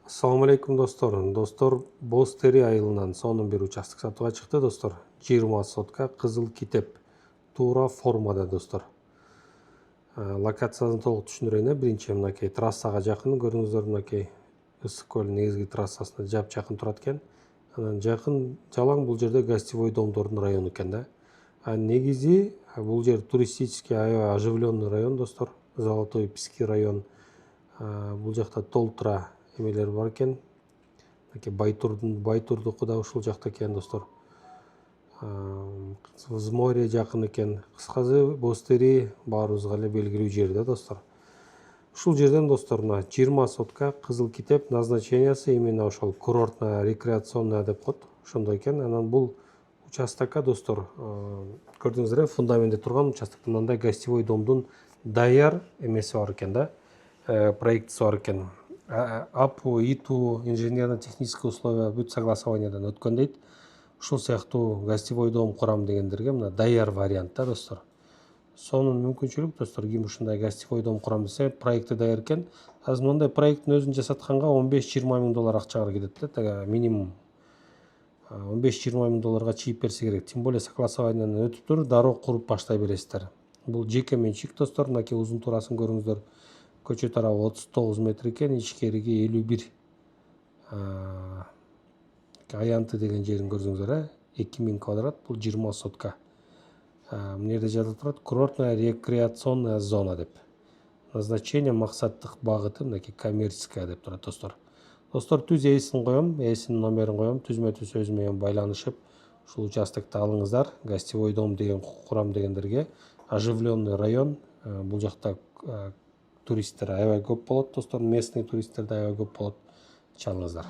Assalamu алейкум достор. Достор, Бостери айылынан сонун бир участок сатууга чыкты достор. 20 сотка кызыл китеп. Туура формада достор. Локациясын толук түшүндүрөйүн. Биринчи мынакей трассага жакын көрүңүздөр, мынакей Ысык көл негизги трассасына жакын турат экен. Анан жакын жалаң бул жерде гостевой домдордун району экен да. Негизи бул жер туристический аябай оживленный район достор. Золотой Писки район. Бул жакта толтура эмелер бар экен. Байтурдуку да ушул жакта экен достор. Взморье жакын экен. Кыскасы Бостери баарыбызга эле белгилүү жер да достор. Ушул жерден достор 20 сотка кызыл китеп, назначениясы именно ошол курортная рекреационная деп коет. Ошондой экен. Анан бул участокка достор көрдүңүздөр, фундаменти турган участокто мындай гостевой домдун даяр эмеси бар экен да. Проектisi бар экен. АПУ, ИТУ, инженерно-технические условия бүт согласованиядан өткөн дейт. Ушул сыяктуу гостевой дом курам дегендерге мына даяр вариант да достор. Сонун мүмкүнчүлүк достор, ким ушундай гостевой дом курам десе, проекти даяр экен. Азыр мындай проекттин өзүн жасатканга 15-20 миң доллар акчага кетет да, тага минимум 15-20 миң долларга чийип берсе керек. Тем более согласованиядан өтүп туруп дароо куруп баштай бересиздер. Бул жеке менчик достор, мынакей узун турасын көрүңүздөр. Көчө тарабы 39 метр экен, ичкериги 51. Аянты деген жерин көрсөңүздөр, 2000 квадрат, бул 20 сотка. Мына жерде жазылып турат, курортная рекреационная зона деп. Назначение максаттык багыты мынакей коммерческая деп турат достор. Достор, түз ээсин коем, ээсинин номерин коем, түзмө-түз өзү менен байланышып, ушул участокто алыңыздар. Гостевой дом деген курам дегендерге, оживленный район, бул жакта туристтер аябай көп болот достор, местный туристтер да аябай көп болот. Чалыңыздар.